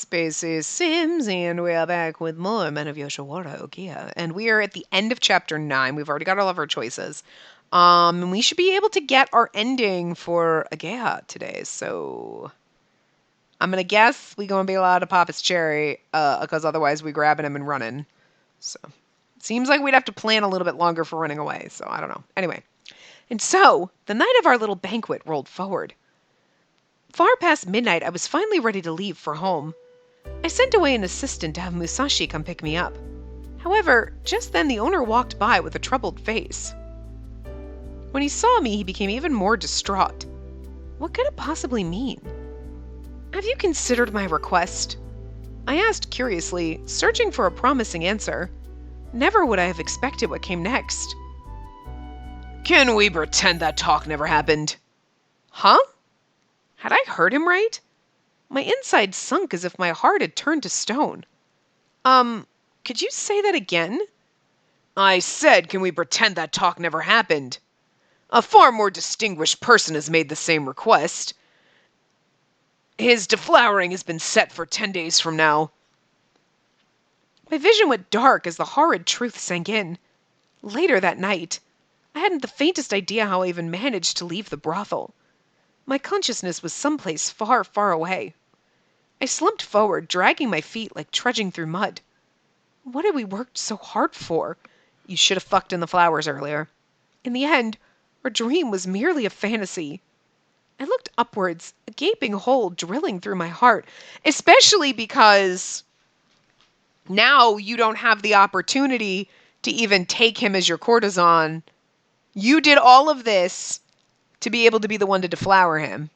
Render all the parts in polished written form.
Spacey Sims, and we are back with more Men of Yoshiwara, Ohgiya. And we are at the end of chapter 9. We've already got all of our choices. And we should be able to get our ending for Ohgiya today. So I'm going to guess we're going to be allowed to pop his cherry, because otherwise we grabbing him and running. So it seems like we'd have to plan a little bit longer for running away. So I don't know. Anyway. And so the night of our little banquet rolled forward. Far past midnight, I was finally ready to leave for home. I sent away an assistant to have Musashi come pick me up. However, just then the owner walked by with a troubled face. When he saw me, he became even more distraught. What could it possibly mean? Have you considered my request? I asked curiously, searching for a promising answer. Never would I have expected what came next. Can we pretend that talk never happened? Huh? Had I heard him right? My inside sunk as if my heart had turned to stone. Could you say that again? I said, can we pretend that talk never happened? A far more distinguished person has made the same request. His deflowering has been set for 10 days from now. My vision went dark as the horrid truth sank in. Later that night, I hadn't the faintest idea how I even managed to leave the brothel. My consciousness was someplace far, far away. I slumped forward, dragging my feet like trudging through mud. What had we worked so hard for? You should have fucked in the flowers earlier. In the end, our dream was merely a fantasy. I looked upwards, a gaping hole drilling through my heart, especially because now you don't have the opportunity to even take him as your courtesan. You did all of this to be able to be the one to deflower him.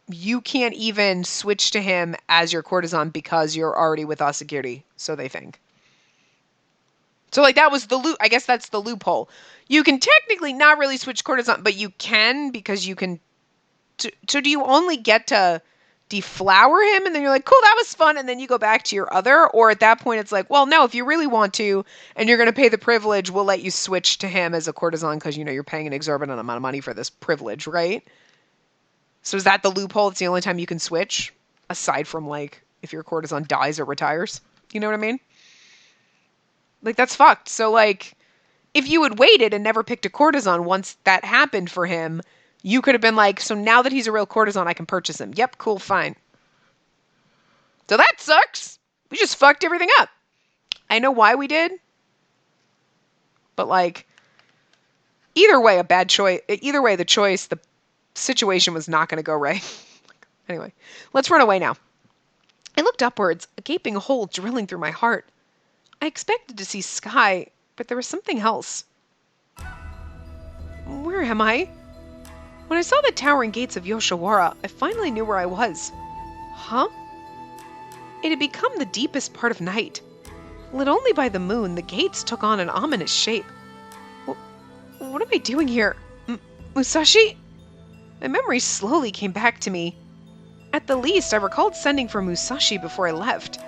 You can't even switch to him as your courtesan because you're already with Asagiri, so they think. So, like, that was the loop. I guess that's the loophole. You can technically not really switch courtesan, but you can because you can. So do you only get to deflower him and then you're like, cool, that was fun, and then you go back to your other? Or at that point it's like, well, no, if you really want to and you're going to pay the privilege, we'll let you switch to him as a courtesan because, you know, you're paying an exorbitant amount of money for this privilege, right? So is that the loophole? It's the only time you can switch? Aside from, like, if your courtesan dies or retires? You know what I mean? Like, that's fucked. So, like, if you had waited and never picked a courtesan once that happened for him, you could have been like, so now that he's a real courtesan, I can purchase him. Yep, cool, fine. So that sucks. We just fucked everything up. I know why we did. But, like, either way, a bad choice. Either way, the situation was not going to go right. Anyway, let's run away now. I looked upwards, a gaping hole drilling through my heart. I expected to see sky, but there was something else. Where am I? When I saw the towering gates of Yoshiwara, I finally knew where I was. Huh? It had become the deepest part of night. Lit only by the moon, the gates took on an ominous shape. What am I doing here? Musashi? My memory slowly came back to me. At the least, I recalled sending for Musashi before I left.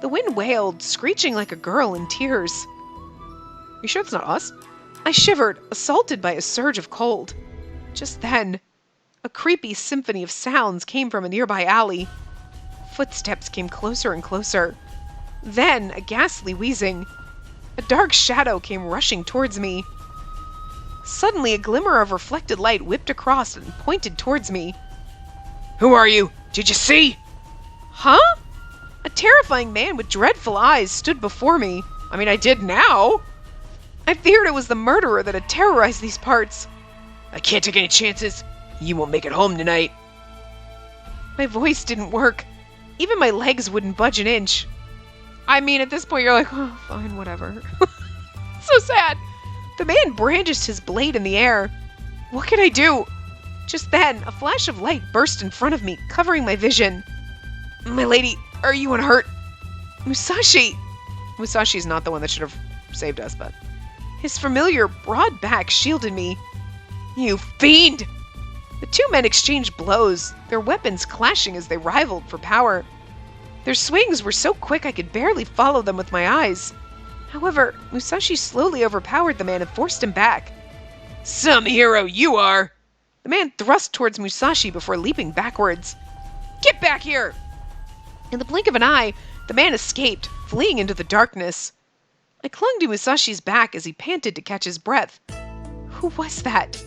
The wind wailed, screeching like a girl in tears. Are you sure it's not us? I shivered, assaulted by a surge of cold. Just then, a creepy symphony of sounds came from a nearby alley. Footsteps came closer and closer. Then, a ghastly wheezing. A dark shadow came rushing towards me. Suddenly, a glimmer of reflected light whipped across and pointed towards me. Who are you? Did you see? Huh? A terrifying man with dreadful eyes stood before me. I mean, I did now. I feared it was the murderer that had terrorized these parts. I can't take any chances. You won't make it home tonight. My voice didn't work. Even my legs wouldn't budge an inch. I mean, at this point, you're like, oh, fine, whatever. So sad. The man brandished his blade in the air. What could I do? Just then, a flash of light burst in front of me, covering my vision. My lady, are you unhurt? Musashi! Musashi's not the one that should have saved us, but his familiar, broad back shielded me. You fiend! The two men exchanged blows, their weapons clashing as they rivaled for power. Their swings were so quick I could barely follow them with my eyes. However, Musashi slowly overpowered the man and forced him back. Some hero you are! The man thrust towards Musashi before leaping backwards. Get back here! In the blink of an eye, the man escaped, fleeing into the darkness. I clung to Musashi's back as he panted to catch his breath. Who was that?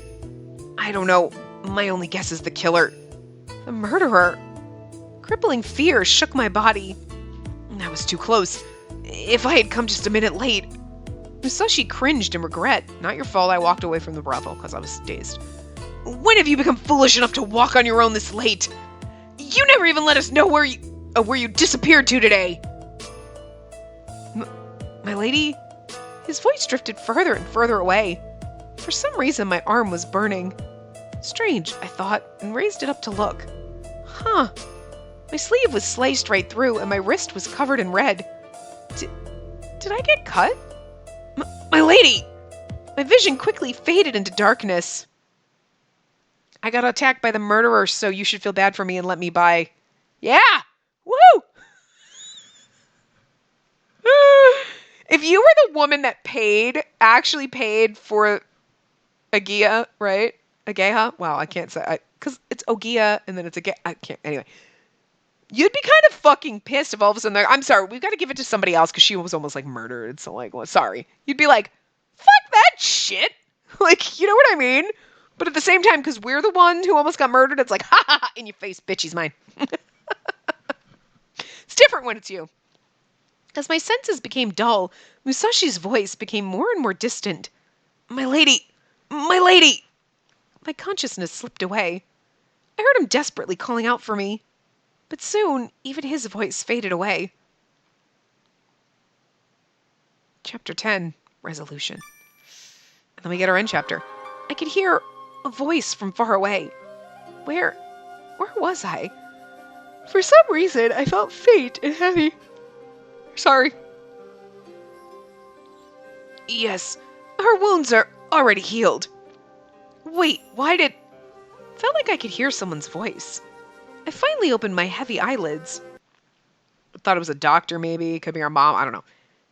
I don't know. My only guess is the killer. The murderer. Crippling fear shook my body. That was too close. If I had come just a minute late. Musashi cringed in regret. Not your fault I walked away from the brothel because I was dazed. When have you become foolish enough to walk on your own this late? You never even let us know where you disappeared to today. My lady? His voice drifted further and further away. For some reason, my arm was burning. Strange, I thought, and raised it up to look. Huh. My sleeve was sliced right through, and my wrist was covered in red. Did I get cut? My lady! My vision quickly faded into darkness. I got attacked by the murderer, so you should feel bad for me and let me by. Yeah! Woo! If you were the woman that actually paid for Ohgiya, right? Ohgiya? Wow, I can't say, because it's Ohgiya and then it's I can't, anyway. You'd be kind of fucking pissed if all of a sudden I'm sorry, we've got to give it to somebody else because she was almost like murdered. So like, well, sorry. You'd be like, fuck that shit. Like, you know what I mean? But at the same time, because we're the one who almost got murdered, it's like, ha ha ha, in your face, bitch, he's mine. It's different when it's you. As my senses became dull, Musashi's voice became more and more distant. My lady! My lady! My consciousness slipped away. I heard him desperately calling out for me. But soon, even his voice faded away. Chapter 10, Resolution. And then we get our end chapter. I could hear a voice from far away. Where was I? For some reason, I felt faint and heavy. Sorry. Yes, her wounds are already healed. Wait, felt like I could hear someone's voice. I finally opened my heavy eyelids. I thought it was a doctor, maybe. Could be our mom. I don't know.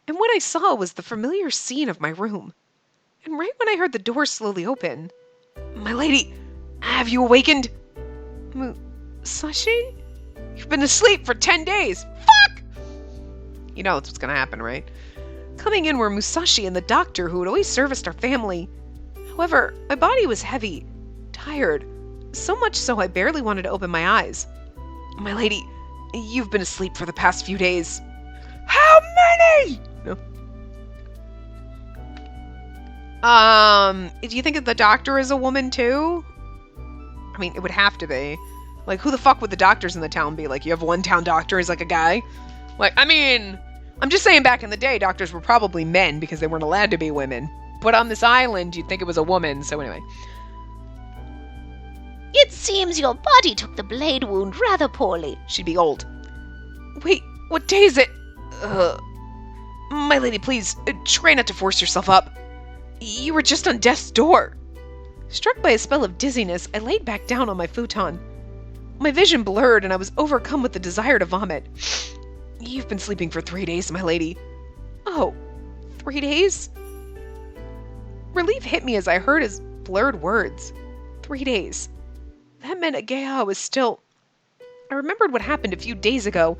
And what I saw was the familiar scene of my room. And right when I heard the door slowly open, my lady, have you awakened? Musashi? You've been asleep for 10 days. Fuck! You know that's what's going to happen, right? Coming in were Musashi and the doctor who had always serviced our family. However, my body was heavy, tired, so much so I barely wanted to open my eyes. My lady, you've been asleep for the past few days. How many? No. Do you think that the doctor is a woman too? I mean, it would have to be. Like, who the fuck would the doctors in the town be? Like, you have one town doctor is like a guy? Like, I mean, I'm just saying back in the day, doctors were probably men because they weren't allowed to be women. But on this island, you'd think it was a woman, so anyway. It seems your body took the blade wound rather poorly. She'd be old. Wait, what day is it? My lady, please, try not to force yourself up. You were just on death's door. Struck by a spell of dizziness, I laid back down on my futon. My vision blurred and I was overcome with the desire to vomit. You've been sleeping for 3 days, my lady. Oh, 3 days? Relief hit me as I heard his blurred words. 3 days. That meant Ohgiya was still... I remembered what happened a few days ago,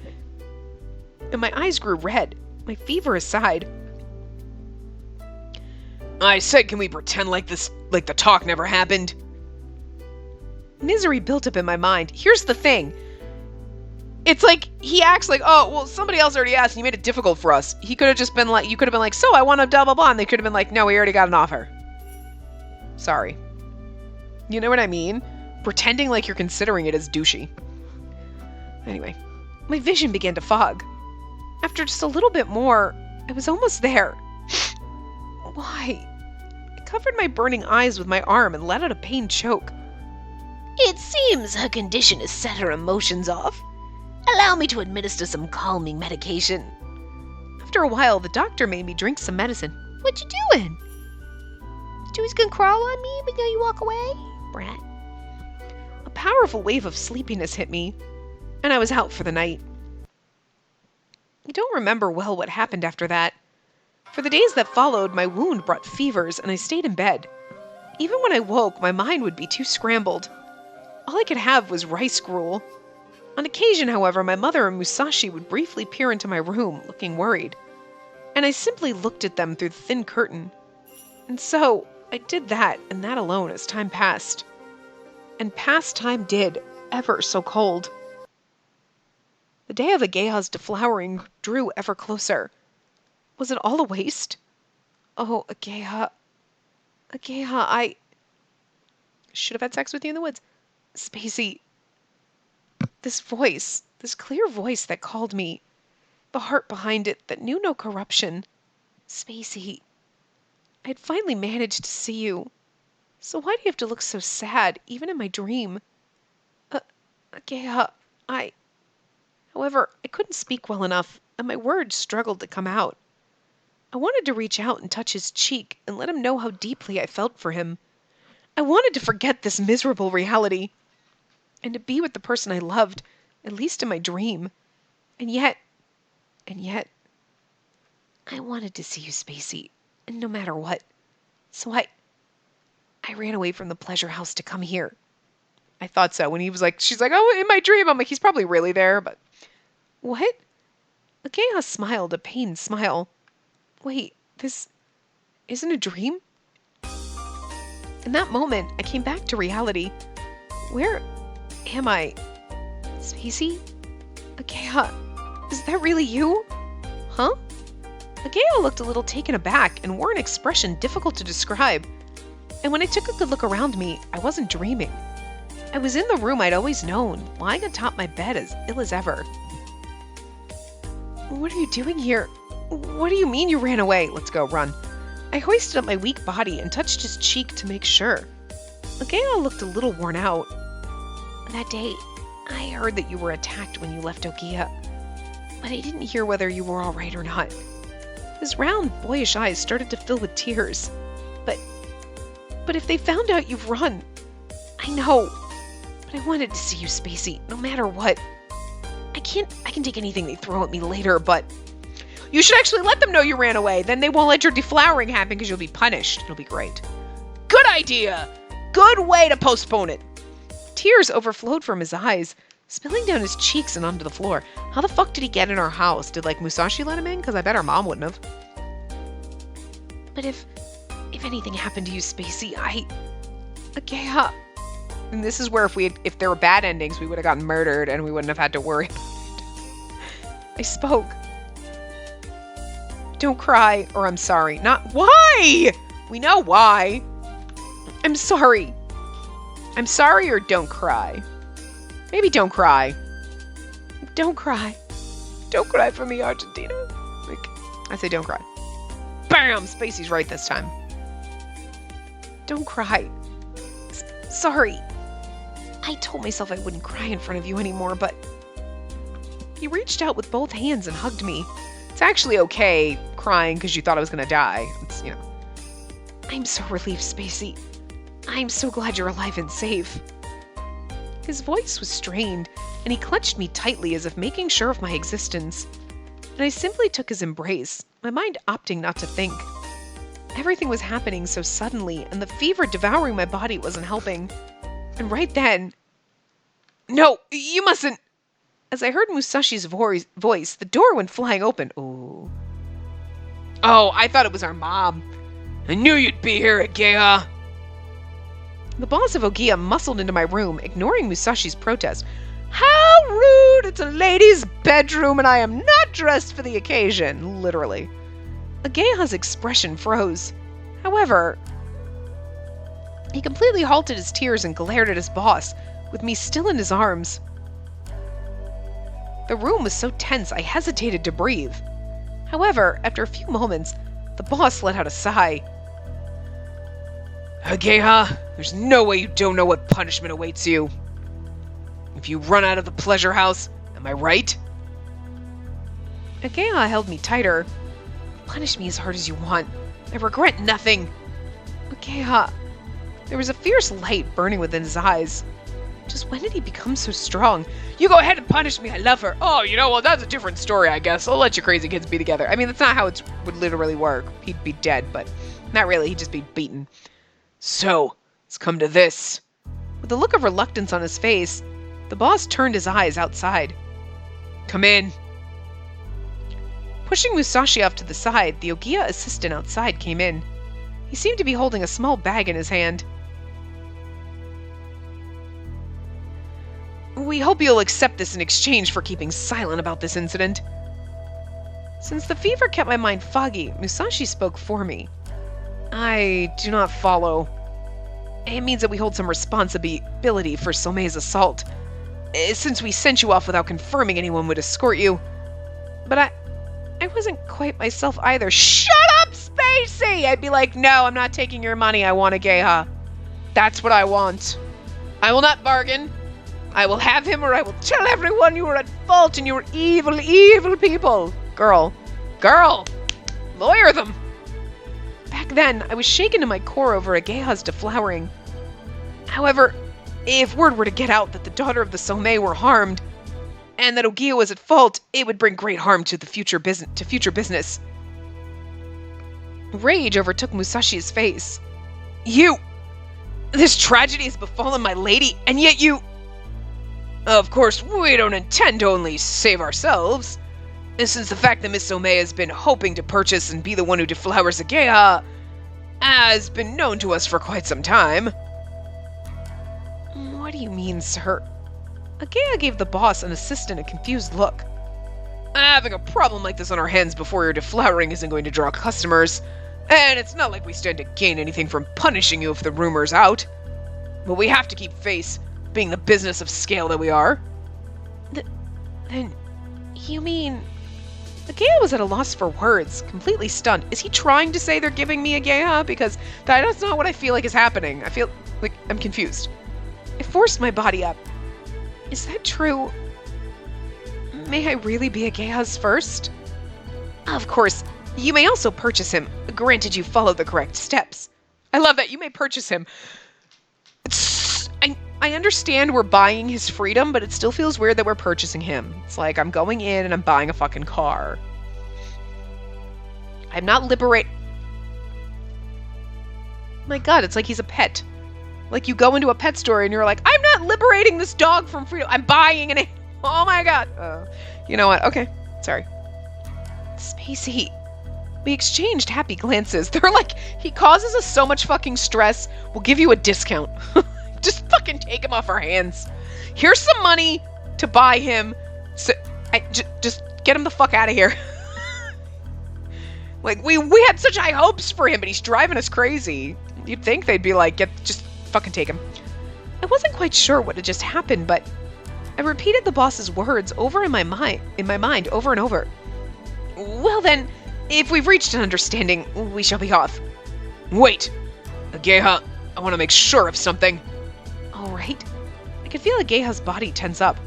and my eyes grew red, my fever aside. I said, can we pretend like the talk never happened? Misery built up in my mind. Here's the thing. It's like, he acts like, oh, well, somebody else already asked and you made it difficult for us. He could have just been like, you could have been like, so I want to blah, blah, blah. And they could have been like, no, we already got an offer. Sorry. You know what I mean? Pretending like you're considering it as douchey. Anyway, my vision began to fog. After just a little bit more, I was almost there. Why? I covered my burning eyes with my arm and let out a pained choke. It seems her condition has set her emotions off. Allow me to administer some calming medication. After a while, the doctor made me drink some medicine. What you doing? Stewie's gonna crawl on me before you walk away? Brat. A powerful wave of sleepiness hit me, and I was out for the night. I don't remember well what happened after that. For the days that followed, my wound brought fevers, and I stayed in bed. Even when I woke, my mind would be too scrambled. All I could have was rice gruel. On occasion, however, my mother and Musashi would briefly peer into my room, looking worried, and I simply looked at them through the thin curtain. And so, I did that, and that alone, as time passed. And past time did, ever so cold. The day of Ohgiya's deflowering drew ever closer. Was it all a waste? Oh, Ohgiya. Ohgiya, I should have had sex with you in the woods. Spacey. This voice, this clear voice that called me, the heart behind it that knew no corruption. Spacey. I had finally managed to see you. So why do you have to look so sad, even in my dream? Ohgiya, However, I couldn't speak well enough, and my words struggled to come out. I wanted to reach out and touch his cheek and let him know how deeply I felt for him. I wanted to forget this miserable reality, and to be with the person I loved, at least in my dream. And yet, I wanted to see you, Spacey, and no matter what. So I ran away from the pleasure house to come here. I thought so. When he was like, she's like, oh, in my dream. I'm like, he's probably really there, but... What? Ohgiya smiled, a pained smile. Wait, this isn't a dream? In that moment, I came back to reality. Where am I? Spacey? Ohgiya, is that really you? Huh? Ohgiya looked a little taken aback and wore an expression difficult to describe. And when I took a good look around me, I wasn't dreaming. I was in the room I'd always known, lying atop my bed as ill as ever. What are you doing here? What do you mean you ran away? Let's go, run. I hoisted up my weak body and touched his cheek to make sure. Ohgiya looked a little worn out. That day, I heard that you were attacked when you left Ohgiya, but I didn't hear whether you were all right or not. His round, boyish eyes started to fill with tears. But if they found out you've run... I know, but I wanted to see you, Spacey, no matter what. I can take anything they throw at me later, but... You should actually let them know you ran away. Then they won't let your deflowering happen because you'll be punished. It'll be great. Good idea! Good way to postpone it. Tears overflowed from his eyes, spilling down his cheeks and onto the floor. How the fuck did he get in our house? Did, Musashi let him in? Because I bet our mom wouldn't have. But if anything happened to you, Spacey, Ohgiya. And this is where if there were bad endings, we would have gotten murdered and we wouldn't have had to worry about it. I spoke. Don't cry, or I'm sorry. Not why! We know why. I'm sorry. I'm sorry or don't cry. Maybe don't cry. Don't cry. Don't cry for me, Argentina. I say don't cry. Bam! Spacey's right this time. Don't cry. Sorry. I told myself I wouldn't cry in front of you anymore, but... He reached out with both hands and hugged me. It's actually okay crying because you thought I was going to die. It's, I'm so relieved, Spacey. I'm so glad you're alive and safe. His voice was strained, and he clutched me tightly as if making sure of my existence. And I simply took his embrace, my mind opting not to think. Everything was happening so suddenly, and the fever devouring my body wasn't helping. And right then... No, you mustn't... As I heard Musashi's voice, the door went flying open. Ooh. Oh, I thought it was our mom. I knew you'd be here, Ohgiya. The boss of Ohgiya muscled into my room, ignoring Musashi's protest. How rude! It's a lady's bedroom, and I am not dressed for the occasion. Literally. Ohgiya's expression froze. However, he completely halted his tears and glared at his boss, with me still in his arms. The room was so tense I hesitated to breathe. However, after a few moments, the boss let out a sigh. Ohgiya, there's no way you don't know what punishment awaits you. If you run out of the pleasure house, am I right? Ohgiya held me tighter. Punish me as hard as you want. I regret nothing. Ohgiya. There was a fierce light burning within his eyes. Just when did he become so strong? You go ahead and punish me, I love her. Oh, well, that's a different story, I guess. I'll let you crazy kids be together. I mean, that's not how it would literally work. He'd be dead, but not really. He'd just be beaten. So, it's come to this. With a look of reluctance on his face, The boss turned his eyes outside. Come in. Pushing Musashi off to the side, the Ohgiya assistant outside came in. He seemed to be holding a small bag in his hand. We hope you'll accept this in exchange for keeping silent about this incident. Since the fever kept my mind foggy, Musashi spoke for me. I do not follow. It means that we hold some responsibility for Somei's assault, since we sent you off without confirming anyone would escort you. But I wasn't quite myself either. Shut up, Spacey! I'd be like, no, I'm not taking your money. I want Ohgiya. That's what I want. I will not bargain. I will have him, or I will tell everyone you were at fault and you were evil, evil people. Girl, lawyer them. Back then, I was shaken to my core over Ohgiya's deflowering. However, if word were to get out that the daughter of the Somei were harmed, and that Ohgiya was at fault, it would bring great harm to future business. Rage overtook Musashi's face. This tragedy has befallen my lady, and yet you... Of course, we don't intend to only save ourselves. Since the fact that Miss Somei has been hoping to purchase and be the one who deflowers Ohgiya has been known to us for quite some time. What do you mean, sir? Ohgiya gave the boss and assistant a confused look. Having a problem like this on our hands before your deflowering isn't going to draw customers, and it's not like we stand to gain anything from punishing you if the rumor's out. But we have to keep face, being the business of scale that we are. Then, you mean... Ohgiya was at a loss for words, completely stunned. Is he trying to say they're giving me Ohgiya? Because that's not what I feel like is happening. I feel like I'm confused. I forced my body up. Is that true? May I really be Ohgiya's first? Of course, you may also purchase him, granted you follow the correct steps. I love that. You may purchase him. I understand we're buying his freedom, but it still feels weird that we're purchasing him. It's like I'm going in and I'm buying a fucking car. I'm not My god, it's like he's a pet. Like you go into a pet store and you're like, I'm not liberating this dog from freedom. I'm buying an... Oh my god. You know what? Okay. Sorry. Spacey. We exchanged happy glances. They're like, he causes us so much fucking stress. We'll give you a discount. Just fucking take him off our hands. Here's some money to buy him. So, just get him the fuck out of here. Like, we had such high hopes for him, but he's driving us crazy. You'd think they'd be like, just fucking take him. I wasn't quite sure what had just happened, but I repeated the boss's words over in my mind over and over. Well then, if we've reached an understanding, we shall be off. Wait! Ohgiya, I want to make sure of something. Alright. I could feel Ohgiya's body tense up.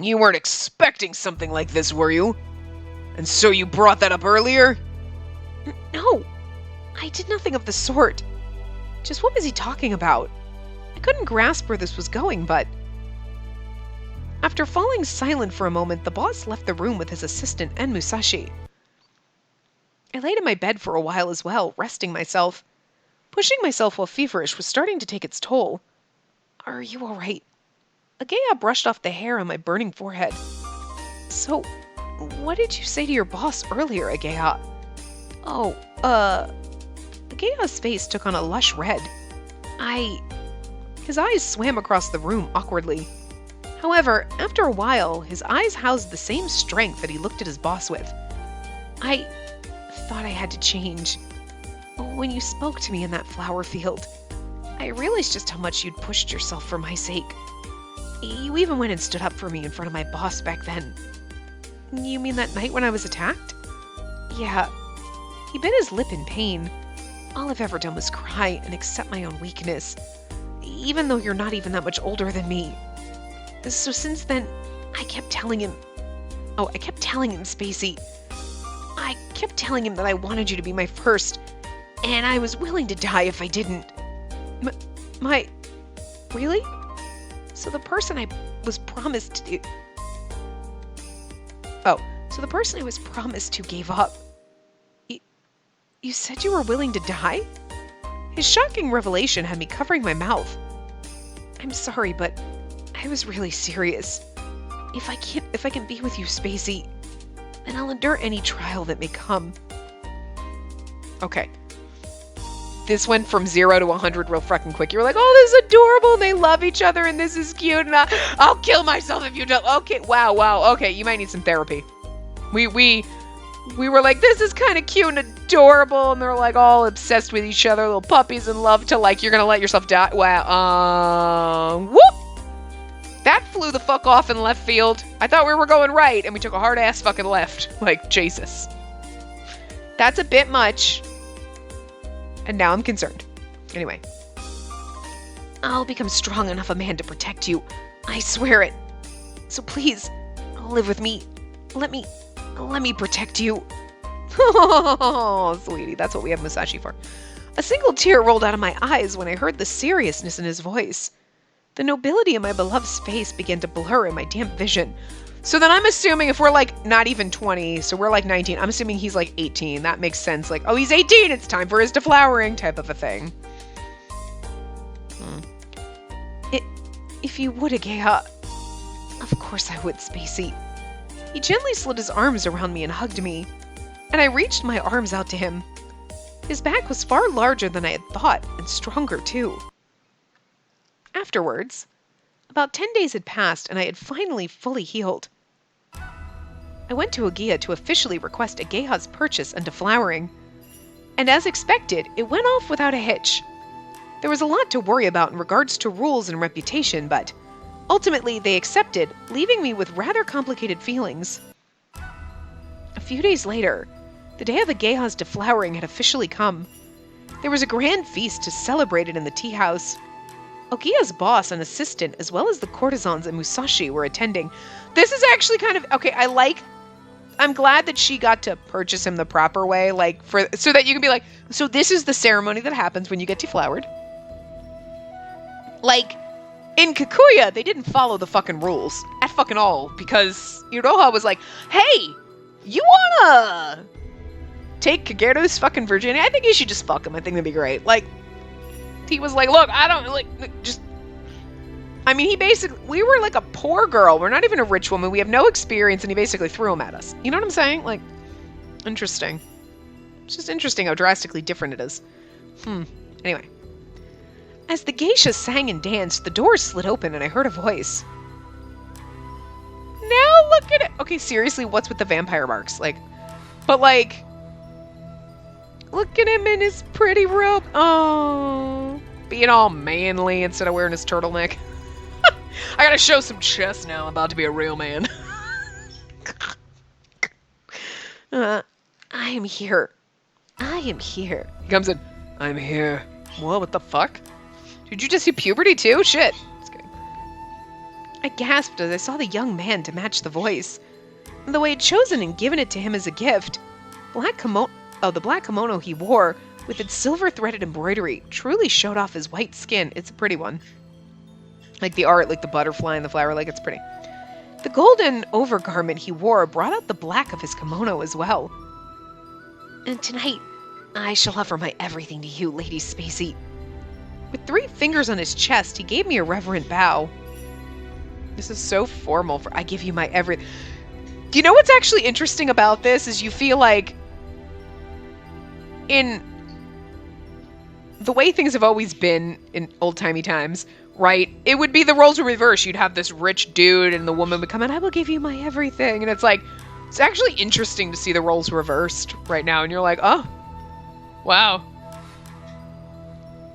You weren't expecting something like this, were you? And so you brought that up earlier? No, I did nothing of the sort. Just what was he talking about? I couldn't grasp where this was going, but... After falling silent for a moment, the boss left the room with his assistant and Musashi. I laid in my bed for a while as well, resting myself. Pushing myself while feverish was starting to take its toll. Are you all right? Ohgiya brushed off the hair on my burning forehead. So, what did you say to your boss earlier, Ohgiya? Oh, Ohgiya's face took on a lush red. His eyes swam across the room awkwardly. However, after a while, his eyes housed the same strength that he looked at his boss with. I thought I had to change. When you spoke to me in that flower field, I realized just how much you'd pushed yourself for my sake. You even went and stood up for me in front of my boss back then. You mean that night when I was attacked? Yeah. He bit his lip in pain. All I've ever done was cry and accept my own weakness, even though you're not even that much older than me. So since then, I kept telling him, Spacey. I kept telling him that I wanted you to be my first, and I was willing to die if I didn't. Really? So the person I was promised to... So the person I was promised to gave up. You said you were willing to die? His shocking revelation had me covering my mouth. I'm sorry, but I was really serious. If I can be with you, Spacey, then I'll endure any trial that may come. Okay. This went from 0 to 100 real fucking quick. You're like, oh, this is adorable, and they love each other, and this is cute, and I'll kill myself if you don't. Okay, wow, okay, you might need some therapy. We were like, this is kind of cute and adorable, and they're like all obsessed with each other, little puppies in love, to like, you're gonna let yourself die. Wow, whoop! That flew the fuck off in left field. I thought we were going right, and we took a hard ass fucking left. Like, Jesus. That's a bit much. And now I'm concerned. Anyway. I'll become strong enough a man to protect you. I swear it. So please, live with me. Let me protect you. Oh, sweetie, that's what we have Musashi for. A single tear rolled out of my eyes when I heard the seriousness in his voice. The nobility of my beloved's face began to blur in my damp vision. So then I'm assuming if we're like not even 20, so we're like 19, I'm assuming he's like 18. That makes sense. Like, oh, he's 18, it's time for his deflowering type of a thing. If you would, Ohgiya. Of course I would, Spacey. He gently slid his arms around me and hugged me, and I reached my arms out to him. His back was far larger than I had thought, and stronger too. Afterwards, about 10 days had passed, and I had finally fully healed. I went to Ohgiya to officially request Ohgiya's purchase and deflowering, and as expected, it went off without a hitch. There was a lot to worry about in regards to rules and reputation, but ultimately they accepted, leaving me with rather complicated feelings. A few days later, the day of Ohgiya's deflowering had officially come. There was a grand feast to celebrate it in the tea house. Ohgiya's boss and assistant, as well as the courtesans and Musashi, were attending. This is actually kind of okay. I'm glad that she got to purchase him the proper way, like so that you can be like, so this is the ceremony that happens when you get deflowered. Like in Kikuya, they didn't follow the fucking rules at fucking all because Iroha was like, hey, you wanna take Kageru's fucking virginity? I think you should just fuck him. I think that'd be great. Like. He was like, look, I don't, like, just, I mean, we were like a poor girl. We're not even a rich woman. We have no experience, and he basically threw him at us. You know what I'm saying? Like, interesting. It's just interesting how drastically different it is. Anyway. As the geisha sang and danced, the doors slid open, and I heard a voice. Now look at it. Okay, seriously, what's with the vampire marks? Like, but like, look at him in his pretty robe. Oh, being all manly instead of wearing his turtleneck. I gotta show some chest now. I'm about to be a real man. I am here. I am here. He comes in. I'm here. What the fuck? Did you just see puberty too? Shit. Just kidding. I gasped as I saw the young man to match the voice. And though I had chosen and given it to him as a gift, the black kimono he wore, with its silver-threaded embroidery, truly showed off his white skin. It's a pretty one. Like the art, like the butterfly and the flower, like it's pretty. The golden overgarment he wore brought out the black of his kimono as well. And tonight, I shall offer my everything to you, Lady Spacey. With 3 fingers on his chest, he gave me a reverent bow. This is so formal for I give you my everything. Do you know what's actually interesting about this is you feel like in the way things have always been in old-timey times, right? It would be the roles were reversed. You'd have this rich dude and the woman would come in, I will give you my everything. And it's like, it's actually interesting to see the roles reversed right now. And you're like, oh, wow.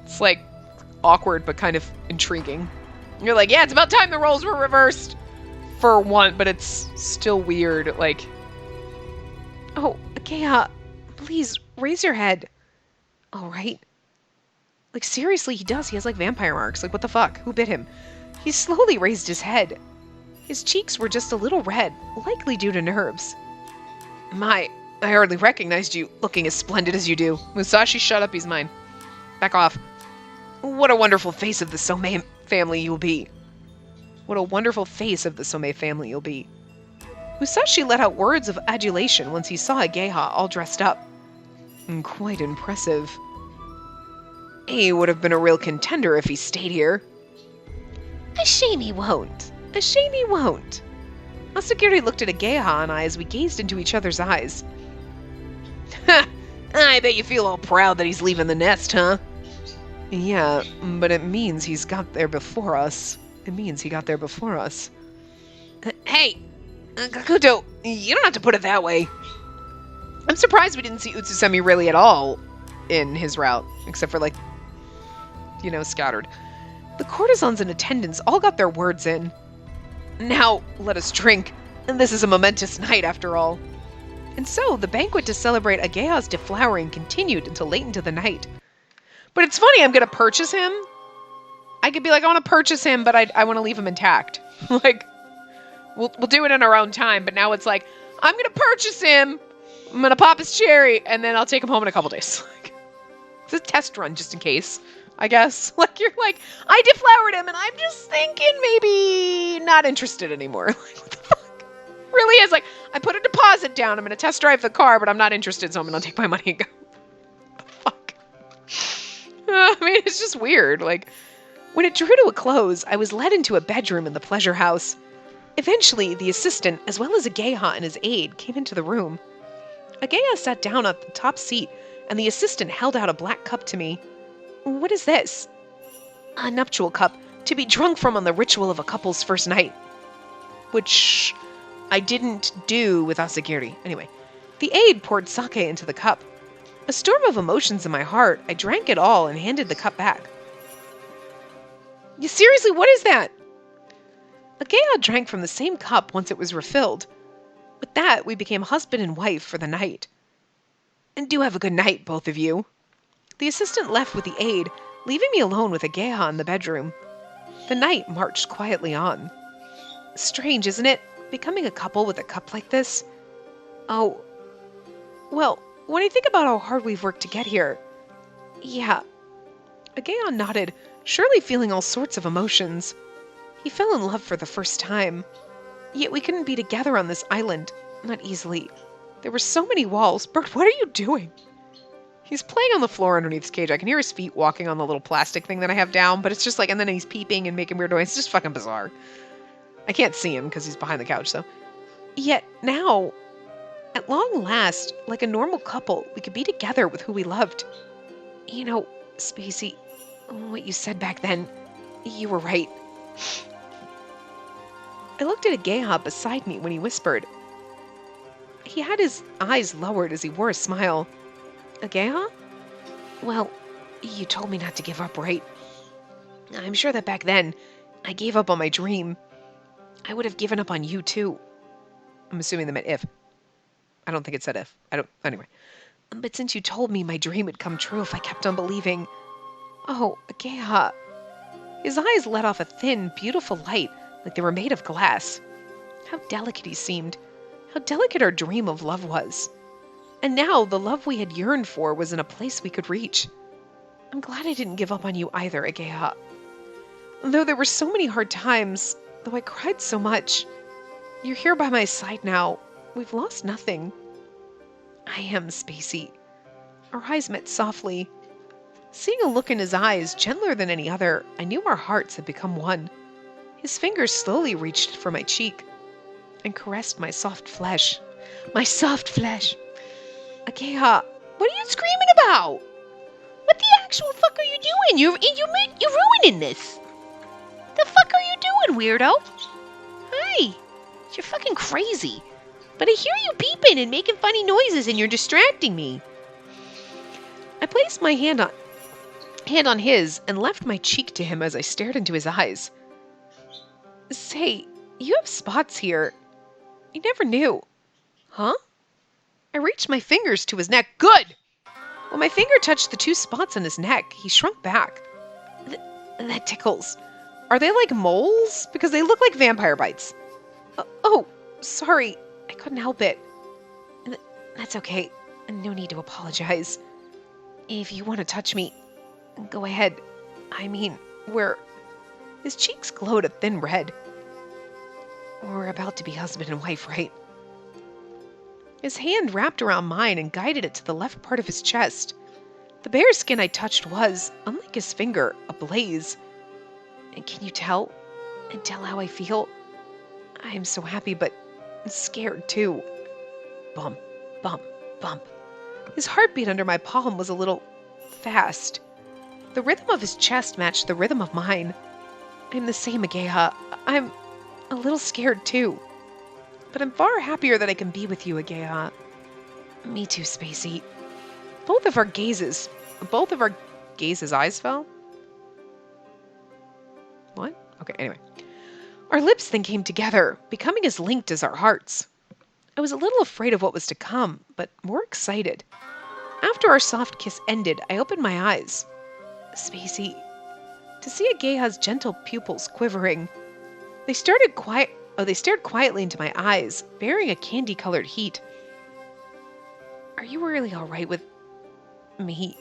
It's like awkward, but kind of intriguing. And you're like, yeah, it's about time the roles were reversed for one, but it's still weird. Like, oh, Ohgiya, please raise your head. All right. Like, seriously, he does. He has, like, vampire marks. Like, what the fuck? Who bit him? He slowly raised his head. His cheeks were just a little red, likely due to nerves. My, I hardly recognized you, looking as splendid as you do. Musashi, shut up, he's mine. Back off. What a wonderful face of the Somei family you'll be. What a wonderful face of the Somei family you'll be. Musashi let out words of adulation once he saw Ohgiya all dressed up. Quite impressive. He would have been a real contender if he stayed here. A shame he won't. A shame he won't. Asagiri looked at Ohgiya and I as we gazed into each other's eyes. Ha! I bet you feel all proud that he's leaving the nest, huh? Yeah, but it means he's got there before us. It means he got there before us. Hey! Gakuto, you don't have to put it that way. I'm surprised we didn't see Utsusemi really at all in his route, except for, like, scattered. The courtesans in attendance all got their words in. Now, let us drink. And this is a momentous night, after all. And so, the banquet to celebrate Ohgiya's deflowering continued until late into the night. But it's funny, I'm going to purchase him. I could be like, I want to purchase him, but I want to leave him intact. Like, we'll do it in our own time, but now it's like, I'm going to purchase him, I'm going to pop his cherry, and then I'll take him home in a couple days. Like, it's a test run, just in case, I guess. Like, you're like, I deflowered him, and I'm just thinking maybe not interested anymore. Like, what the fuck? Really is like, I put a deposit down, I'm going to test drive the car, but I'm not interested, so I'm going to take my money and go. What the fuck? I mean, it's just weird. Like, when it drew to a close, I was led into a bedroom in the pleasure house. Eventually, the assistant, as well as Ohgiya and his aide, came into the room. Ohgiya sat down at the top seat, and the assistant held out a black cup to me. What is this? A nuptial cup, to be drunk from on the ritual of a couple's first night. Which I didn't do with Asagiri. Anyway, the aide poured sake into the cup. A storm of emotions in my heart, I drank it all and handed the cup back. Seriously, what is that? Ohgiya drank from the same cup once it was refilled. With that, we became husband and wife for the night. And do have a good night, both of you. The assistant left with the aide, leaving me alone with Ohgiya in the bedroom. The night marched quietly on. Strange, isn't it? Becoming a couple with a cup like this? Oh, well, when I think about how hard we've worked to get here, yeah. Ohgiya nodded, surely feeling all sorts of emotions. He fell in love for the first time. Yet we couldn't be together on this island, not easily. There were so many walls. Bert, what are you doing? He's playing on the floor underneath his cage. I can hear his feet walking on the little plastic thing that I have down, but it's just like, and then he's peeping and making weird noises. It's just fucking bizarre. I can't see him because he's behind the couch, though. Yet now, at long last, like a normal couple, we could be together with who we loved. You know, Spacey, what you said back then, you were right. I looked at Ohgiya beside me when he whispered. He had his eyes lowered as he wore a smile. Ohgiya? Well, you told me not to give up, right? I'm sure that back then, I gave up on my dream. I would have given up on you, too. I'm assuming they meant if. I don't think it said if. Anyway. But since you told me my dream would come true if I kept on believing. Oh, Ohgiya. His eyes let off a thin, beautiful light, like they were made of glass. How delicate he seemed. How delicate our dream of love was. And now the love we had yearned for was in a place we could reach. I'm glad I didn't give up on you either, Ohgiya. Though there were so many hard times, though I cried so much, you're here by my side now. We've lost nothing. I am, Spacey. Our eyes met softly. Seeing a look in his eyes, gentler than any other, I knew our hearts had become one. His fingers slowly reached for my cheek and caressed my soft flesh. My soft flesh! Ohgiya, what are you screaming about? What the actual fuck are you doing? You're ruining this. The fuck are you doing, weirdo? Hi. You're fucking crazy. But I hear you beeping and making funny noises and you're distracting me. I placed my hand on his and left my cheek to him as I stared into his eyes. Say, you have spots here. I never knew. Huh? I reached my fingers to his neck. Good! When my finger touched the two spots on his neck, he shrunk back. That tickles. Are they like moles? Because they look like vampire bites. Oh, sorry. I couldn't help it. That's okay. No need to apologize. If you want to touch me, go ahead. I mean, his cheeks glowed a thin red. We're about to be husband and wife, right? His hand wrapped around mine and guided it to the left part of his chest. The bare skin I touched was, unlike his finger, ablaze. And can you tell? and tell how I feel. I am so happy, but scared too. Bump, bump, bump. His heartbeat under my palm was a little fast. The rhythm of his chest matched the rhythm of mine. I'm the same, Ohgiya. I'm a little scared too. But I'm far happier that I can be with you, Ohgiya. Me too, Spacey. Both of our gazes eyes fell? What? Okay, anyway. Our lips then came together, becoming as linked as our hearts. I was a little afraid of what was to come, but more excited. After our soft kiss ended, I opened my eyes. Spacey, to see Ohgiya's gentle pupils quivering. They stared quietly into my eyes, bearing a candy-colored heat. Are you really all right with me?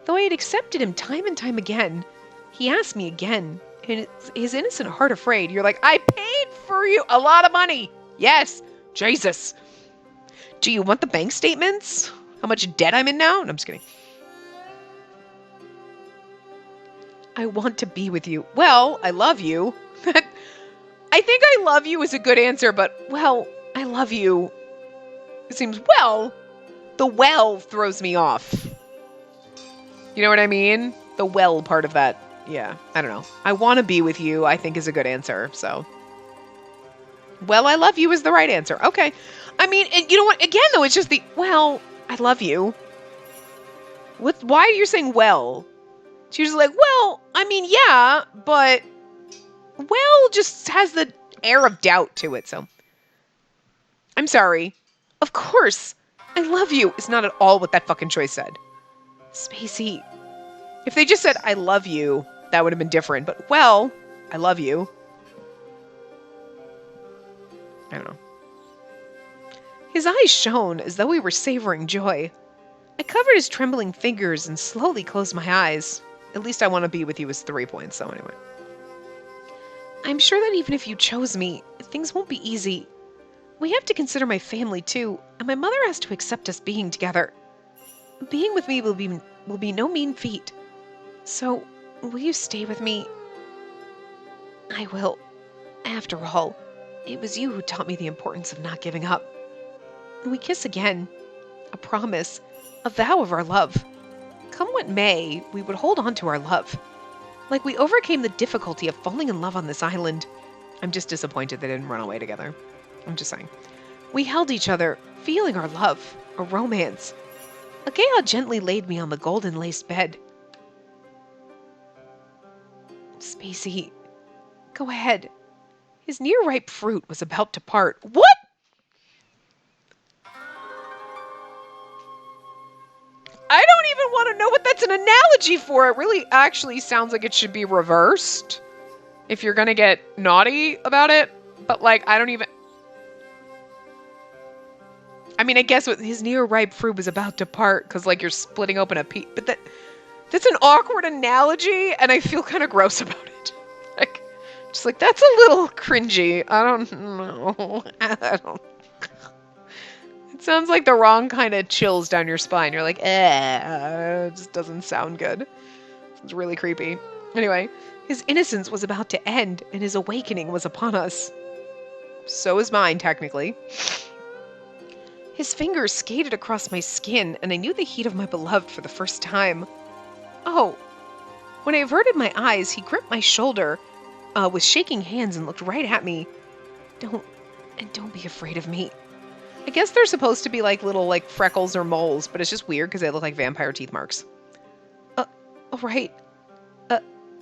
Though I had accepted him time and time again, he asked me again, and his innocent heart afraid. You're like, I paid for you a lot of money. Yes, Jesus. Do you want the bank statements? How much debt I'm in now? No, I'm just kidding. I want to be with you. Well, I love you. I think I love you is a good answer, but, well, I love you. It seems, well, the well throws me off. You know what I mean? The well part of that. Yeah, I don't know. I want to be with you, I think is a good answer, so. Well, I love you is the right answer. Okay. I mean, and you know what? Again, though, it's just the, well, I love you. Why are you saying well? She was like, well, I mean, yeah, but well just has the air of doubt to it, so. I'm sorry. Of course, I love you is not at all what that fucking choice said. Spacey. If they just said, I love you, that would have been different. But, well, I love you. I don't know. His eyes shone as though he were savoring joy. I covered his trembling fingers and slowly closed my eyes. At least I want to be with you is 3 points, so anyway. I'm sure that even if you chose me, things won't be easy. We have to consider my family, too, and my mother has to accept us being together. Being with me will be no mean feat. So, will you stay with me? I will. After all, it was you who taught me the importance of not giving up. We kiss again. A promise. A vow of our love. Come what may, we would hold on to our love. Like we overcame the difficulty of falling in love on this island. I'm just disappointed they didn't run away together. I'm just saying. We held each other, feeling our love, our romance. Ohgiya gently laid me on the golden-laced bed. Spacey, go ahead. His near-ripe fruit was about to part. What? I don't even want to know what that's an analogy for. It really actually sounds like it should be reversed. If you're going to get naughty about it. But, like, I don't even... I mean, I guess what his near-ripe fruit was about to part because, like, you're splitting open a piece. But that's an awkward analogy, and I feel kind of gross about it. Like, just like, that's a little cringy. I don't know. I don't... It sounds like the wrong kind of chills down your spine. You're like, it just doesn't sound good. It's really creepy. Anyway, his innocence was about to end, and his awakening was upon us. So is mine, technically. His fingers skated across my skin, and I knew the heat of my beloved for the first time. Oh. When I averted my eyes, he gripped my shoulder with shaking hands and looked right at me. Don't be afraid of me. I guess they're supposed to be like little like freckles or moles, but it's just weird because they look like vampire teeth marks. All right.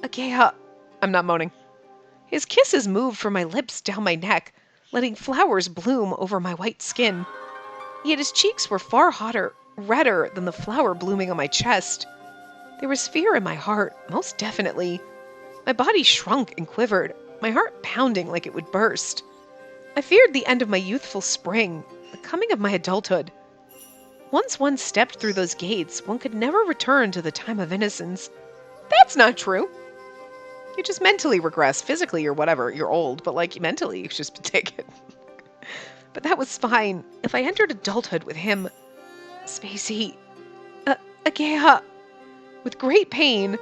Ohgiya. I'm not moaning. His kisses moved from my lips down my neck, letting flowers bloom over my white skin. Yet his cheeks were far redder than the flower blooming on my chest. There was fear in my heart, most definitely. My body shrunk and quivered, my heart pounding like it would burst. I feared the end of my youthful spring, the coming of my adulthood. Once one stepped through those gates, one could never return to the time of innocence. That's not true. You just mentally regress. Physically or whatever, you're old, but like mentally, you just take it. But that was fine. If I entered adulthood with him... Spacey... Ohgiya... With great pain,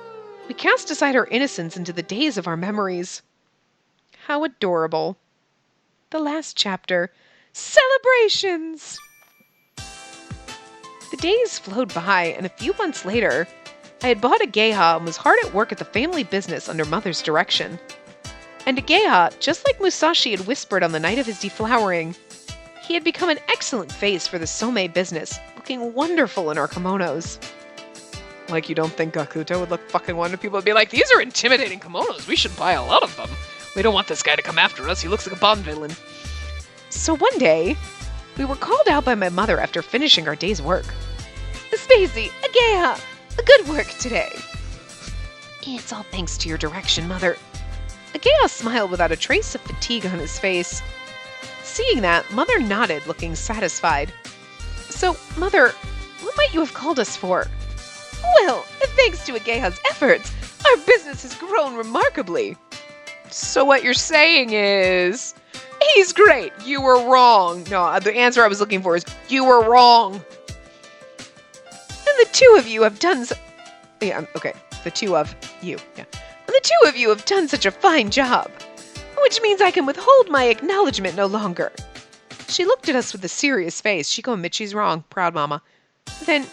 we cast aside our innocence into the days of our memories. How adorable. The last chapter. Celebrations! The days flowed by, and a few months later, I had bought Ohgiya and was hard at work at the family business under Mother's direction. And Ohgiya, just like Musashi had whispered on the night of his deflowering, he had become an excellent face for the Somei business, looking wonderful in our kimonos. Like, you don't think Gakuto would look fucking wonderful? People would be like, these are intimidating kimonos. We should buy a lot of them. We don't want this guy to come after us. He looks like a Bond villain. So one day, we were called out by my mother after finishing our day's work. Spacey, Ohgiya, good work today. It's all thanks to your direction, Mother. Ohgiya smiled without a trace of fatigue on his face. Seeing that, Mother nodded, looking satisfied. So, Mother, what might you have called us for? Well, thanks to Ohgiya's efforts, our business has grown remarkably. So what you're saying is, he's great, you were wrong. No, the answer I was looking for is, you were wrong. And the two of you have done the two of you, yeah. And the two of you have done such a fine job, which means I can withhold my acknowledgement no longer. She looked at us with a serious face. She go admit she's wrong, proud mama. Then,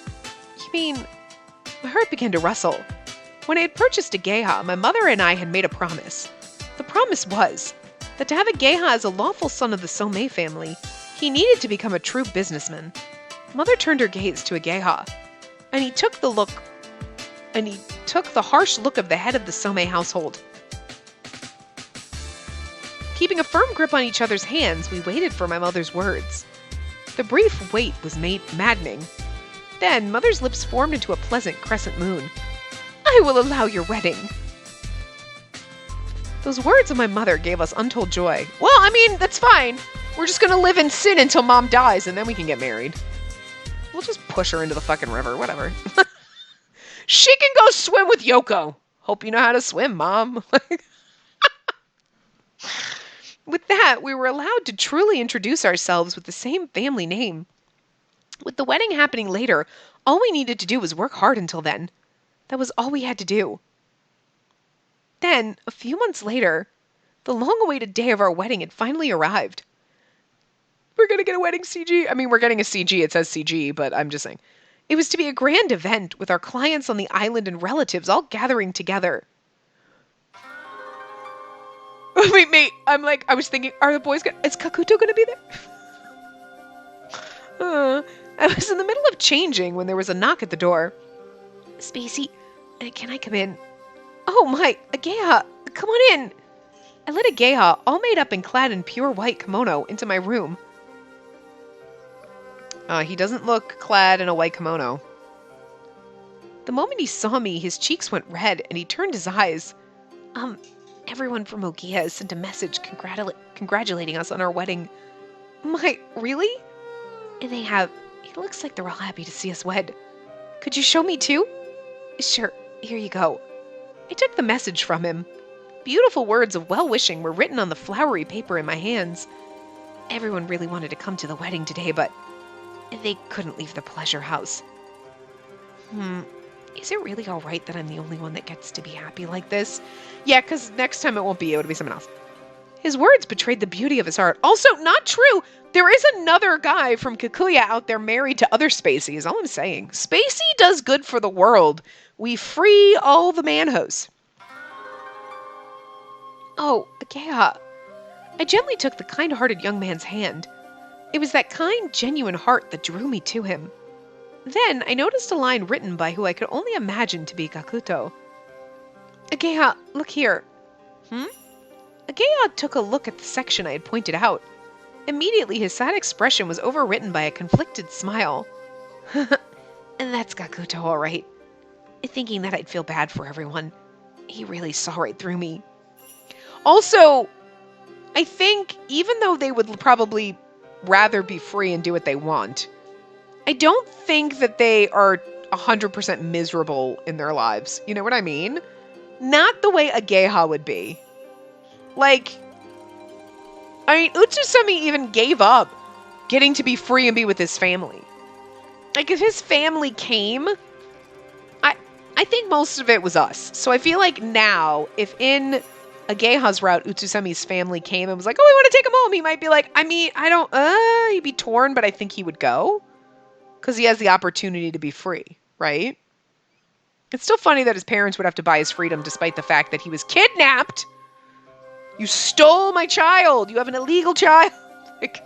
you mean... My heart began to rustle. When I had purchased Ohgiya, my mother and I had made a promise. The promise was that to have Ohgiya as a lawful son of the Somei family, he needed to become a true businessman. Mother turned her gaze to Ohgiya, and he took the harsh look of the head of the Somei household. Keeping a firm grip on each other's hands, we waited for my mother's words. The brief wait was maddening. Then, Mother's lips formed into a pleasant crescent moon. I will allow your wedding. Those words of my mother gave us untold joy. Well, I mean, that's fine. We're just gonna live in sin until Mom dies, and then we can get married. We'll just push her into the fucking river, whatever. She can go swim with Yoko. Hope you know how to swim, Mom. With that, we were allowed to truly introduce ourselves with the same family name. With the wedding happening later, all we needed to do was work hard until then. That was all we had to do. Then, a few months later, the long-awaited day of our wedding had finally arrived. We're gonna get a wedding CG. I mean, we're getting a CG. It says CG, but I'm just saying. It was to be a grand event with our clients on the island and relatives all gathering together. Wait, mate. I was thinking, are the boys is Kakuto gonna be there? I was in the middle of changing when there was a knock at the door. Spacey, can I come in? Oh my, Ohgiya, come on in. I led Ohgiya, all made up and clad in pure white kimono, into my room. He doesn't look clad in a white kimono. The moment he saw me, his cheeks went red and he turned his eyes. Everyone from Ohgiya has sent a message congratulating us on our wedding. My, really? They have. It looks like they're all happy to see us wed. Could you show me too? Sure, here you go. I took the message from him. Beautiful words of well-wishing were written on the flowery paper in my hands. Everyone really wanted to come to the wedding today, but they couldn't leave the pleasure house. Is it really all right that I'm the only one that gets to be happy like this? Yeah, because next time it won't be you, it'll be someone else. His words betrayed the beauty of his heart. Also, not true. There is another guy from Kikuya out there married to other Spacey, is all I'm saying. Spacey does good for the world. We free all the manhos. Oh, Ohgiya. I gently took the kind-hearted young man's hand. It was that kind, genuine heart that drew me to him. Then I noticed a line written by who I could only imagine to be Gakuto. Ohgiya, look here. Ohgiya took a look at the section I had pointed out. Immediately, his sad expression was overwritten by a conflicted smile. And that's Gakuto, all right. Thinking that I'd feel bad for everyone. He really saw right through me. Also, I think even though they would probably rather be free and do what they want, I don't think that they are 100% miserable in their lives. You know what I mean? Not the way Ohgiya would be. Like, I mean, Utsusumi even gave up getting to be free and be with his family. Like, if his family came, I think most of it was us. So I feel like now, if in Ageha's route, Utsusemi's family came and was like, oh, we want to take him home. He might be like, I mean, I don't, he'd be torn, but I think he would go. Because he has the opportunity to be free, right? It's still funny that his parents would have to buy his freedom despite the fact that he was kidnapped. You stole my child. You have an illegal child. Like,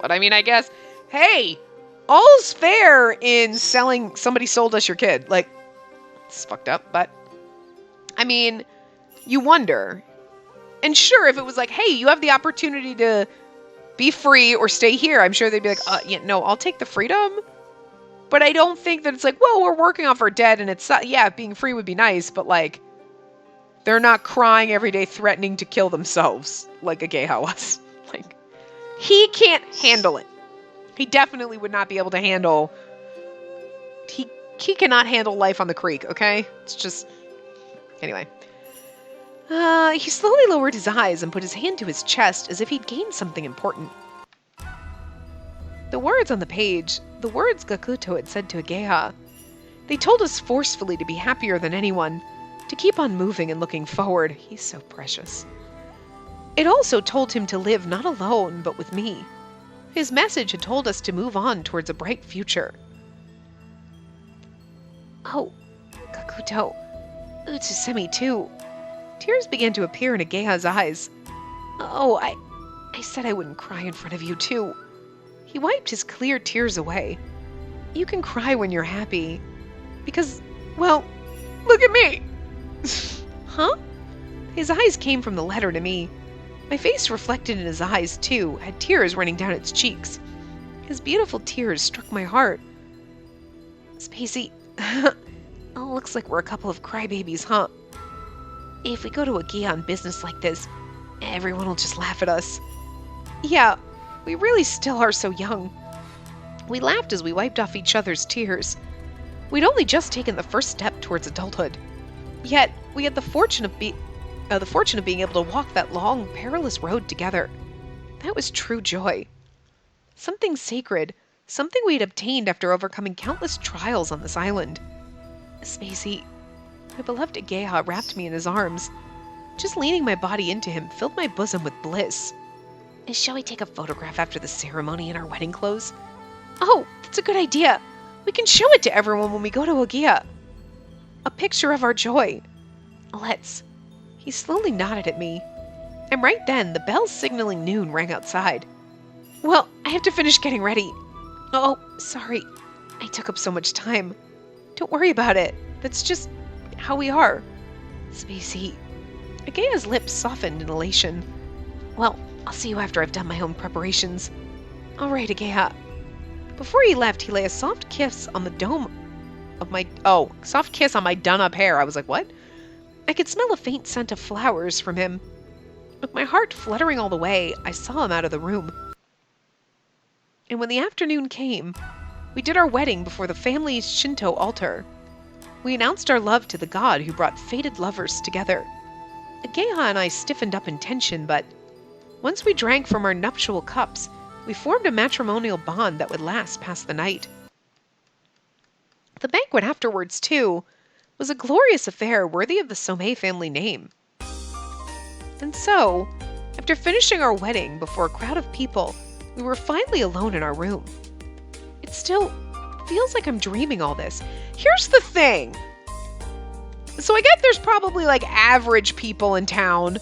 but I mean, I guess, hey, all's fair in selling, somebody sold us your kid. Like, it's fucked up, but I mean, you wonder. And sure, if it was like, hey, you have the opportunity to be free or stay here, I'm sure they'd be like, yeah, no, I'll take the freedom. But I don't think that it's like, well, we're working off our debt and it's, yeah, being free would be nice, but like, they're not crying every day threatening to kill themselves like Ohgiya was. Like, he can't handle it. He definitely would not be able to handle, he cannot handle life on the creek, okay? It's just, anyway. He slowly lowered his eyes and put his hand to his chest as if he'd gained something important. The words on the page, the words Gakuto had said to Ohgiya, they told us forcefully to be happier than anyone, to keep on moving and looking forward. He's so precious. It also told him to live not alone, but with me. His message had told us to move on towards a bright future. Oh, Gakuto, Utsusemi too. Tears began to appear in Ohgiya's eyes. Oh, I said I wouldn't cry in front of you too. He wiped his clear tears away. You can cry when you're happy. Because, well, look at me. Huh? His eyes came from the letter to me. My face reflected in his eyes, too, had tears running down its cheeks. His beautiful tears struck my heart. Spacey, oh, looks like we're a couple of crybabies, huh? If we go to Ohgiya on business like this, everyone will just laugh at us. Yeah, we really still are so young. We laughed as we wiped off each other's tears. We'd only just taken the first step towards adulthood. Yet, we had the fortune of being able to walk that long, perilous road together. That was true joy. Something sacred, something we'd obtained after overcoming countless trials on this island. Spacey, my beloved Ohgiya wrapped me in his arms. Just leaning my body into him filled my bosom with bliss. Shall we take a photograph after the ceremony in our wedding clothes? Oh, that's a good idea. We can show it to everyone when we go to Ohgiya. A picture of our joy. Let's. He slowly nodded at me. And right then, the bell signaling noon rang outside. Well, I have to finish getting ready. Oh, sorry. I took up so much time. Don't worry about it. That's just how we are. Spacey. Ohgiya's lips softened in elation. Well, I'll see you after I've done my own preparations. All right, Ohgiya. Before he left, he lay a soft kiss on the dome of my... Oh, soft kiss on my done-up hair. I was like, what? I could smell a faint scent of flowers from him. With my heart fluttering all the way, I saw him out of the room. And when the afternoon came, we did our wedding before the family's Shinto altar. We announced our love to the god who brought fated lovers together. Ohgiya and I stiffened up in tension, but once we drank from our nuptial cups, we formed a matrimonial bond that would last past the night. The banquet afterwards, too, was a glorious affair worthy of the Somei family name. And so, after finishing our wedding before a crowd of people, we were finally alone in our room. It still feels like I'm dreaming all this. Here's the thing. So I get there's probably like average people in town.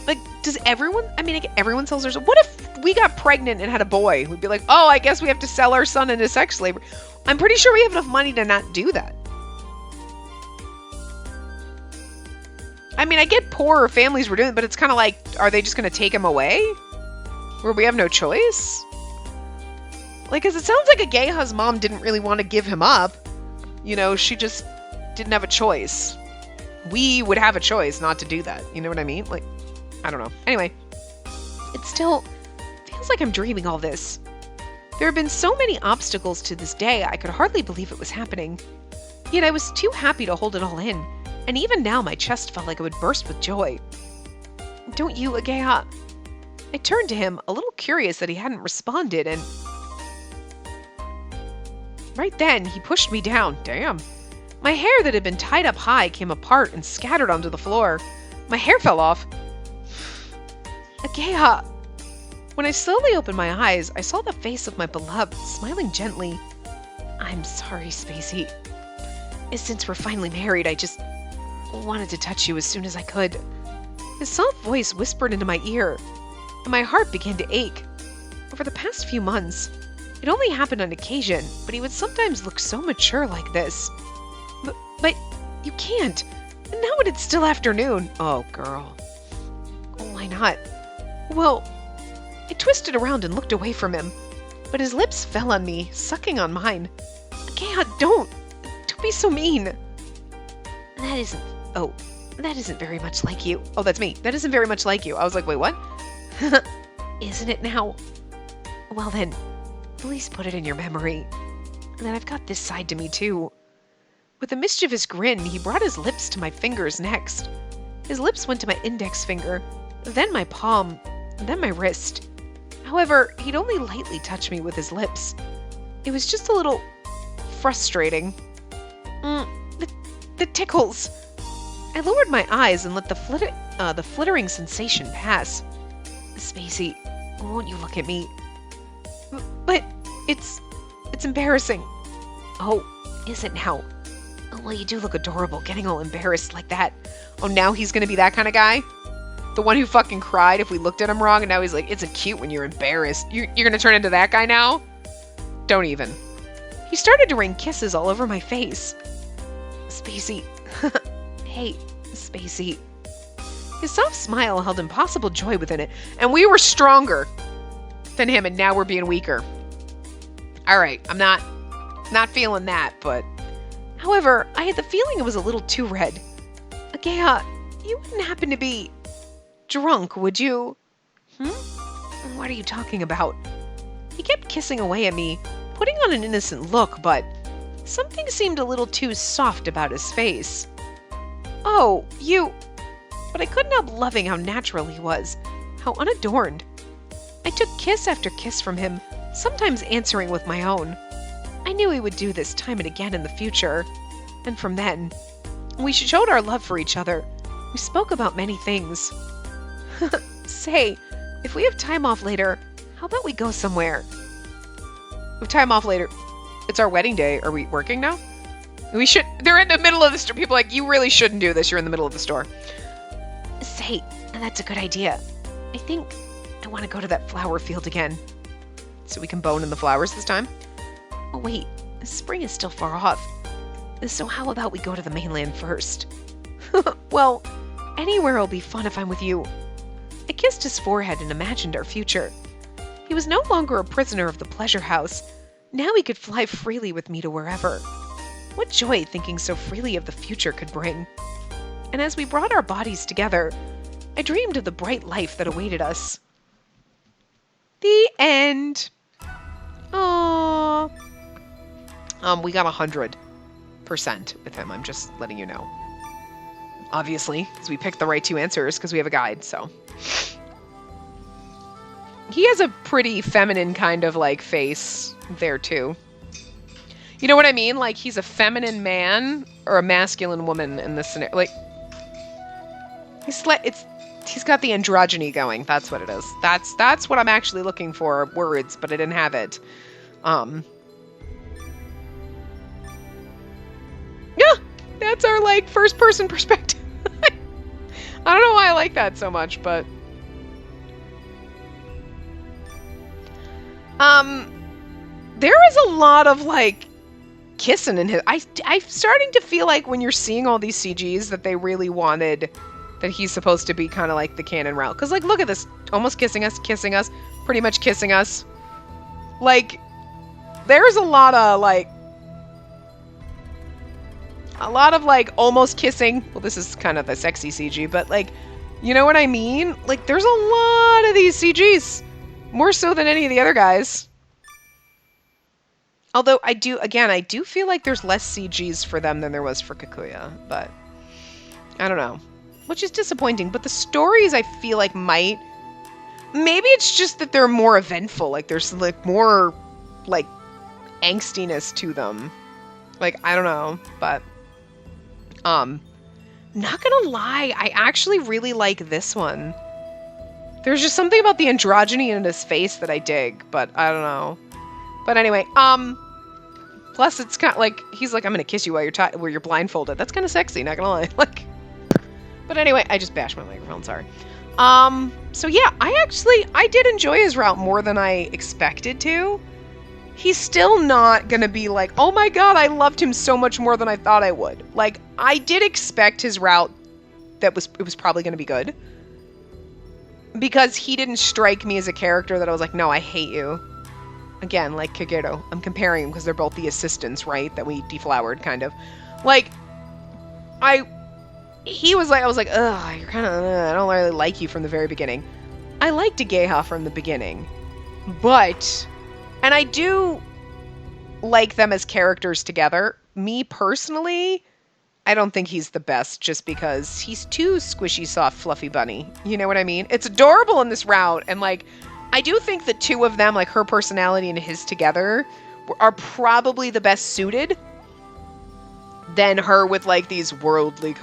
Like, does everyone, I mean, like, everyone sells their, what if we got pregnant and had a boy? We'd be like, oh, I guess we have to sell our son into sex slavery. I'm pretty sure we have enough money to not do that. I mean, I get poorer families were doing it, but it's kind of like, are they just going to take him away? Where we have no choice? Like, because it sounds like Ohgiya's mom didn't really want to give him up. You know, she just didn't have a choice. We would have a choice not to do that. You know what I mean? Like, I don't know. Anyway, it still feels like I'm dreaming all this. There have been so many obstacles to this day, I could hardly believe it was happening. Yet I was too happy to hold it all in, and even now my chest felt like it would burst with joy. Don't you, Ohgiya? I turned to him, a little curious that he hadn't responded, and right then he pushed me down. Damn. My hair that had been tied up high came apart and scattered onto the floor. My hair fell off. Ohgiya. When I slowly opened my eyes, I saw the face of my beloved, smiling gently. I'm sorry, Spacey. Since we're finally married, I just wanted to touch you as soon as I could. His soft voice whispered into my ear, and my heart began to ache. Over the past few months, it only happened on occasion, but he would sometimes look so mature like this. But you can't. And now it's still afternoon. Oh, girl. Why not? Well, I twisted around and looked away from him, but his lips fell on me, sucking on mine. Ohgiya, don't be so mean. That isn't very much like you. Oh, that's me. That isn't very much like you. I was like, wait, what? Isn't it now? Well then, please put it in your memory. And then I've got this side to me too. With a mischievous grin, he brought his lips to my fingers next. His lips went to my index finger, then my palm, then my wrist. However, he'd only lightly touch me with his lips. It was just a little frustrating. The tickles. I lowered my eyes and let the flittering sensation pass. Spacey, won't you look at me? But it's embarrassing. Oh, is it now? Well, you do look adorable, getting all embarrassed like that. Oh, now he's gonna be that kind of guy? The one who fucking cried if we looked at him wrong, and now he's like, it's a cute when you're embarrassed. You're gonna turn into that guy now? Don't even. He started to rain kisses all over my face. Spacey. Hey, Spacey. His soft smile held impossible joy within it, and we were stronger than him, and now we're being weaker. Alright, I'm not feeling that, but... However, I had the feeling it was a little too red. Ohgiya, you wouldn't happen to be... drunk, would you? What are you talking about? He kept kissing away at me, putting on an innocent look, but something seemed a little too soft about his face. Oh, you... But I couldn't help loving how natural he was, how unadorned. I took kiss after kiss from him, sometimes answering with my own. I knew he would do this time and again in the future. And from then, we showed our love for each other. We spoke about many things. Say, if we have time off later, how about we go somewhere? With time off later. It's our wedding day. Are we working now? They're in the middle of the store. People are like, you really shouldn't do this. You're in the middle of the store. Say, that's a good idea. I think I want to go to that flower field again. So we can bone in the flowers this time? Oh wait, spring is still far off. So how about we go to the mainland first? Well, anywhere will be fun if I'm with you. I kissed his forehead and imagined our future. He was no longer a prisoner of the pleasure house. Now he could fly freely with me to wherever. What joy thinking so freely of the future could bring. And as we brought our bodies together, I dreamed of the bright life that awaited us. The end. Aww. We got 100% with him. I'm just letting you know. Obviously, because we picked the right two answers because we have a guide, so. He has a pretty feminine kind of, like, face there, too. You know what I mean? Like, he's a feminine man or a masculine woman in this scenario. Like, he's got the androgyny going. That's what it is. That's what I'm actually looking for, words, but I didn't have it. Yeah, that's our, like, first-person perspective. I don't know why I like that so much, but... there is a lot of, like, kissing in his... I'm starting to feel like when you're seeing all these CGs that they really wanted that he's supposed to be kind of like the canon route. Because, like, look at this. Almost kissing us, pretty much kissing us. Like, there's a lot of, like, almost kissing. Well, this is kind of the sexy CG, but, like, you know what I mean? Like, there's a lot of these CGs. More so than any of the other guys. Although, I do feel like there's less CGs for them than there was for Kikuya, but I don't know. Which is disappointing, but the stories I feel like might... Maybe it's just that they're more eventful, like there's like more like angstiness to them. Like, I don't know, but not gonna lie, I actually really like this one. There's just something about the androgyny in his face that I dig, but I don't know. But anyway, plus it's kind of like, he's like, I'm gonna kiss you while you're blindfolded. That's kind of sexy, not gonna lie. Like, but anyway, I just bashed my microphone, sorry. So yeah, I did enjoy his route more than I expected to. He's still not gonna be like, oh my god, I loved him so much more than I thought I would. Like, I did expect his route it was probably gonna be good. Because he didn't strike me as a character that I was like, no, I hate you. Again, like Kagero. I'm comparing them because they're both the assistants, right? That we deflowered, kind of. Like, I was like, ugh, you're kind of, I don't really like you from the very beginning. I liked Ohgiya from the beginning. But, and I do like them as characters together. Me personally, I don't think he's the best just because he's too squishy, soft, fluffy bunny. You know what I mean? It's adorable in this route. And like, I do think the two of them, like her personality and his together, are probably the best suited than her with like these worldly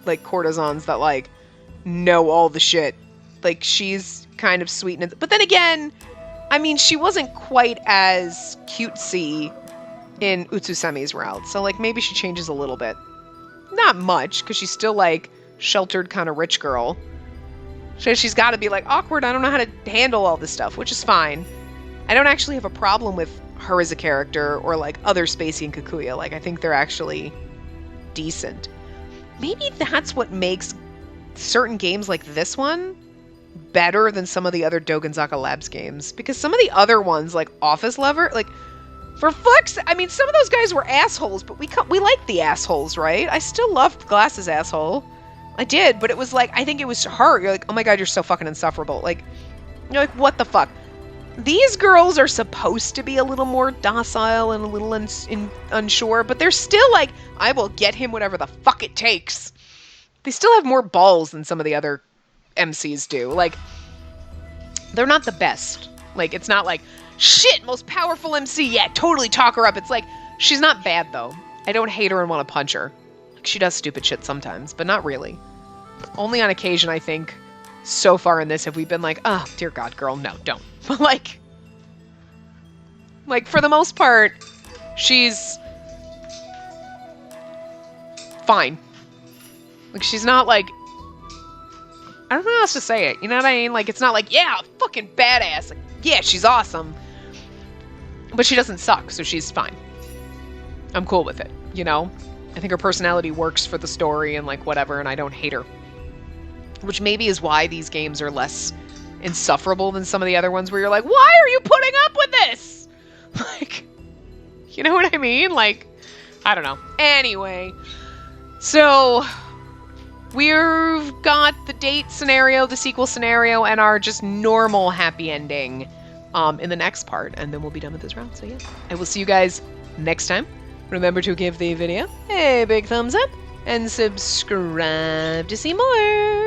like courtesans that like know all the shit. Like she's kind of sweet. But then again, I mean, she wasn't quite as cutesy in Utsusemi's route. So like maybe she changes a little bit. Not much, because she's still like sheltered kind of rich girl. So she's got to be like awkward. I don't know how to handle all this stuff, which is fine. I don't actually have a problem with her as a character or like other Spacey and Kikuya. Like I think they're actually decent. Maybe that's what makes certain games like this one better than some of the other Dogenzaka Labs games. Because some of the other ones, like Office Lover, like for fuck's, I mean, some of those guys were assholes, but we liked the assholes, right? I still loved Glass's asshole. I did, but it was like, I think it was her. You're like, oh my god, you're so fucking insufferable. Like, you're like, what the fuck? These girls are supposed to be a little more docile and a little unsure, but they're still like, I will get him whatever the fuck it takes. They still have more balls than some of the other MCs do. Like, they're not the best. Like, it's not like, shit, most powerful MC, yeah, totally talk her up. It's like, she's not bad, though. I don't hate her and want to punch her. Like, she does stupid shit sometimes, but not really. Only on occasion, I think, so far in this have we been like, oh, dear God, girl, no, don't. But, like, for the most part, she's fine. Like, she's not, like, I don't know how else to say it. You know what I mean? Like, it's not like, yeah, fucking badass. Like, yeah, she's awesome. But she doesn't suck, so she's fine. I'm cool with it, you know? I think her personality works for the story and, like, whatever, and I don't hate her. Which maybe is why these games are less insufferable than some of the other ones where you're like, why are you putting up with this? Like, you know what I mean? Like, I don't know. Anyway, so we've got the date scenario, the sequel scenario, and our just normal happy ending in the next part, and then we'll be done with this round. So yeah, I will see you guys next time. Remember to give the video a big thumbs up and subscribe to see more.